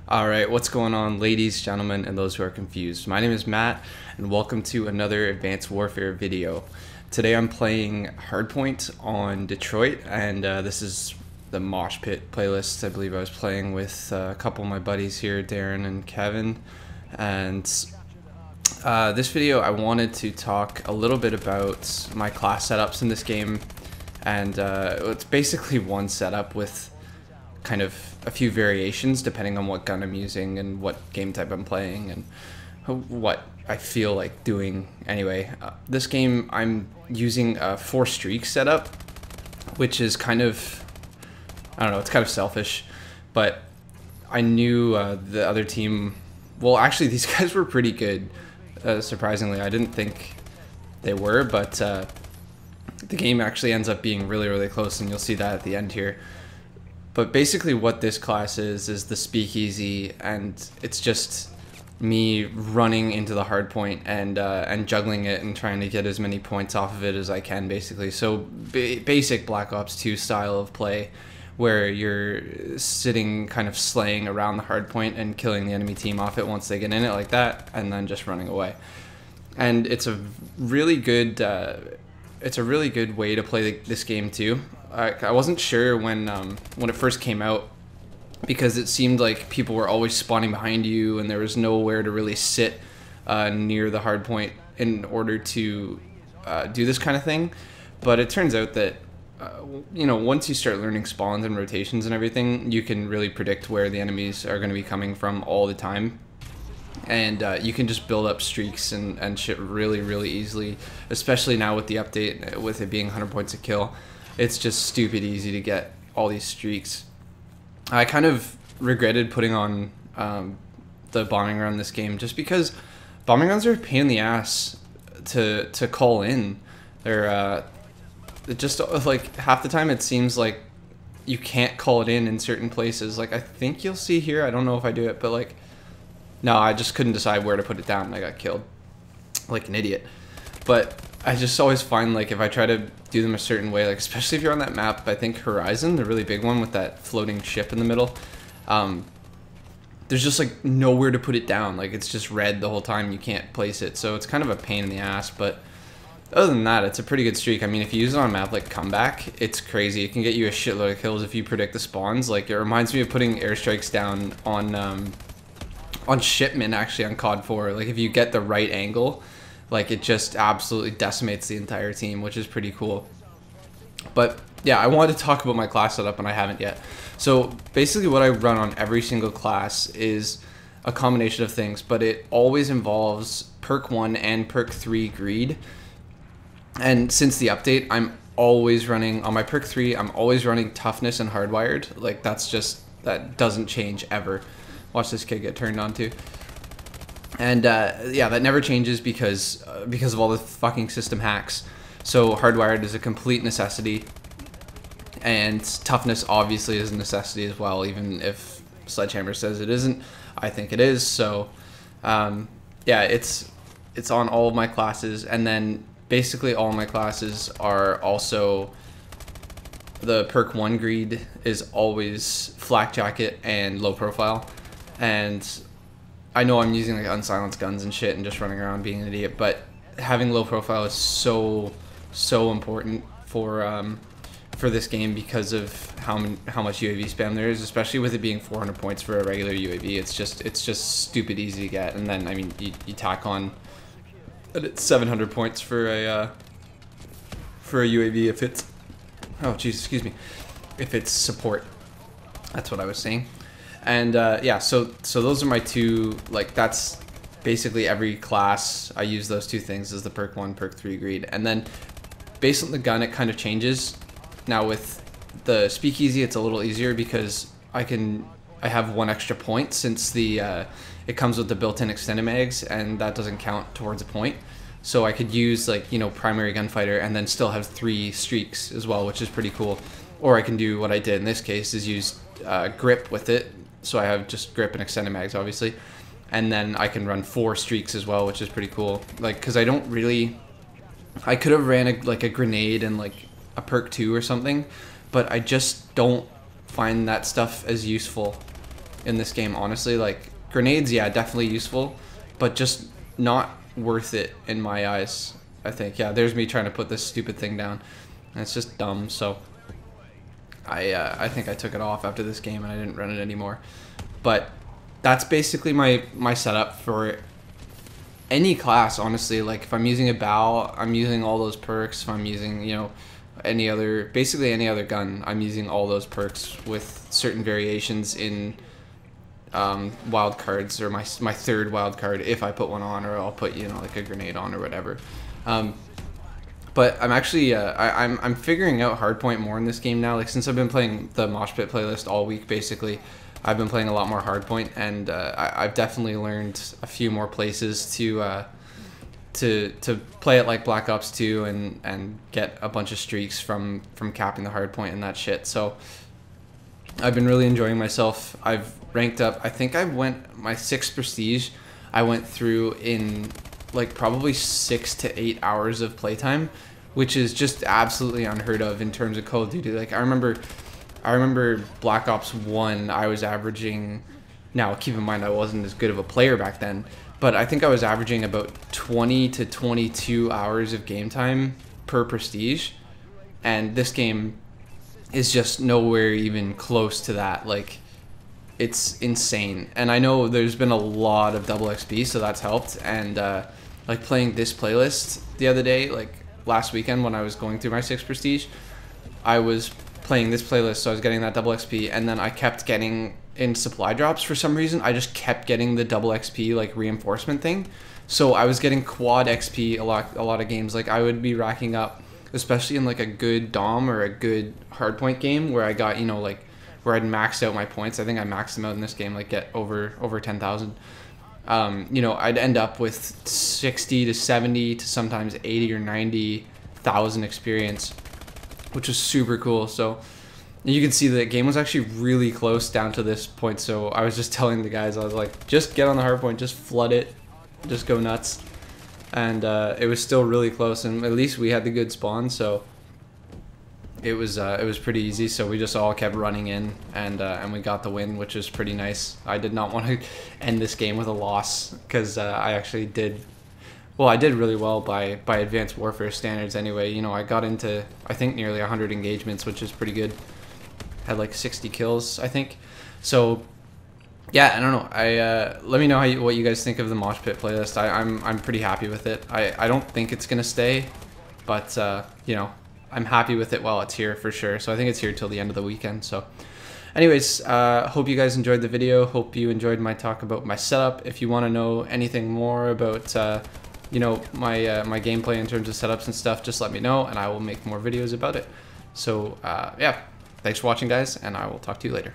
Alright, what's going on, ladies, gentlemen, and those who are confused? My name is Matt, and welcome to another Advanced Warfare video. Today I'm playing Hardpoint on Detroit, and this is the Mosh Pit playlist. I believe I was playing with a couple of my buddies here, Darren and Kevin. And this video I wanted to talk a little bit about my class setups in this game. And it's basically one setup with kind of a few variations depending on what gun I'm using and what game type I'm playing and what I feel like doing. Anyway, this game I'm using a 4 streak setup, which is kind of, I don't know, it's kind of selfish, but I knew the other team, well actually these guys were pretty good, surprisingly. I didn't think they were, but the game actually ends up being really close, and you'll see that at the end here. But basically what this class is the Speakeasy, and it's just me running into the hardpoint and juggling it and trying to get as many points off of it as I can, basically. So basic Black Ops 2 style of play, where you're sitting kind of slaying around the hardpoint and killing the enemy team off it once they get in it like that, and then just running away. And it's a really good way to play this game too. I wasn't sure when it first came out, because it seemed like people were always spawning behind you and there was nowhere to really sit near the hard point in order to do this kind of thing. But it turns out that you know, once you start learning spawns and rotations and everything, you can really predict where the enemies are going to be coming from all the time. And you can just build up streaks and shit really easily, especially now with the update, with it being 100 points a kill. It's just stupid easy to get all these streaks. I kind of regretted putting on the bombing run this game, just because bombing runs are a pain in the ass to call in. They're just like half the time it seems like you can't call it in certain places. Like I think you'll see here, I don't know if I do it, but like, no, I just couldn't decide where to put it down and I got killed like an idiot. But I just always find, like, if I try to do them a certain way, like especially if you're on that map, I think Horizon, the really big one with that floating ship in the middle, there's just like nowhere to put it down. Like it's just red the whole time, you can't place it, so it's kind of a pain in the ass. But other than that, it's a pretty good streak. I mean, if you use it on a map like Comeback, it's crazy. It can get you a shitload of kills if you predict the spawns. Like it reminds me of putting airstrikes down on Shipment, actually, on COD 4. Like if you get the right angle, like it just absolutely decimates the entire team, which is pretty cool. But yeah, I wanted to talk about my class setup, and I haven't yet. So basically what I run on every single class is a combination of things, but it always involves perk 1 and perk 3 greed. And since the update, I'm always running on my perk 3, I'm always running toughness and hardwired. Like that doesn't change ever. Watch this kid get turned on too. And yeah, that never changes because of all the fucking system hacks. So hardwired is a complete necessity, and toughness obviously is a necessity as well, even if Sledgehammer says it isn't. I think it is. So yeah, it's on all of my classes, and then basically all of my classes are also, the perk 1 greed is always flak jacket and low profile. And I know I'm using like unsilenced guns and shit and just running around being an idiot, but having low profile is so important for this game, because of how much UAV spam there is, especially with it being 400 points for a regular UAV. It's just stupid easy to get, and then I mean you tack on 700 points for a UAV if it's, oh jeez, excuse me, if it's support. That's what I was saying. And yeah, so those are my two, like that's basically every class. I use those two things as the perk 1, perk 3 greed. And then based on the gun, it kind of changes. Now with the Speakeasy, it's a little easier because I have 1 extra point, since the it comes with the built-in extended mags, and that doesn't count towards a point. So I could use, like, you know, primary gunfighter and then still have 3 streaks as well, which is pretty cool. Or I can do what I did in this case, is use grip with it. So I have just grip and extended mags, obviously, and then I can run 4 streaks as well, which is pretty cool. Like, because I don't really, I could have ran like a grenade and like a perk 2 or something, but I just don't find that stuff as useful in this game, honestly. Like, grenades, yeah, definitely useful, but just not worth it in my eyes, I think. Yeah, there's me trying to put this stupid thing down, and it's just dumb, so I think I took it off after this game and I didn't run it anymore. But that's basically my setup for any class, honestly. Like, if I'm using a bow, I'm using all those perks. If I'm using, you know, basically any other gun, I'm using all those perks with certain variations in wild cards, or my third wild card if I put one on, or I'll put, you know, like a grenade on or whatever. But I'm actually I'm figuring out hardpoint more in this game now. Like, since I've been playing the Mosh Pit playlist all week, basically, I've been playing a lot more hardpoint, and I've definitely learned a few more places to play it like Black Ops 2 and get a bunch of streaks from capping the hardpoint and that shit. So I've been really enjoying myself. I've ranked up. I think I went my 6th prestige. I went through in like probably 6 to 8 hours of playtime, which is just absolutely unheard of in terms of Call of Duty. Like, I remember Black Ops 1, I was averaging, now keep in mind I wasn't as good of a player back then, but I think I was averaging about 20 to 22 hours of game time per prestige, and this game is just nowhere even close to that. Like, it's insane. And I know there's been a lot of double XP, so that's helped. And like, playing this playlist the other day, like last weekend when I was going through my 6th prestige, I was playing this playlist, so I was getting that double XP, and then I kept getting in supply drops for some reason. I just kept getting the double XP like reinforcement thing, so I was getting quad XP a lot of games. Like, I would be racking up, especially in like a good dom or a good hardpoint game where I got, you know, like where I'd maxed out my points. I think I maxed them out in this game, like get over 10,000. You know, I'd end up with 60 to 70 to sometimes 80 or 90,000 experience, which was super cool. So you can see the game was actually really close down to this point. So I was just telling the guys, I was like, just get on the hard point, just flood it, just go nuts. And it was still really close, and at least we had the good spawn, so it was pretty easy. So we just all kept running in, and we got the win, which was pretty nice. I did not want to end this game with a loss, because I actually did, well, I did really well by Advanced Warfare standards anyway. You know, I got into, I think, nearly 100 engagements, which is pretty good. Had like 60 kills, I think. So yeah, I don't know. Let me know what you guys think of the Mosh Pit playlist. I'm pretty happy with it. I don't think it's gonna stay, but you know, I'm happy with it while it's here for sure. So I think it's here till the end of the weekend. So anyways, hope you guys enjoyed the video. Hope you enjoyed my talk about my setup. If you want to know anything more about you know, my gameplay in terms of setups and stuff, just let me know, and I will make more videos about it. So yeah, thanks for watching, guys, and I will talk to you later.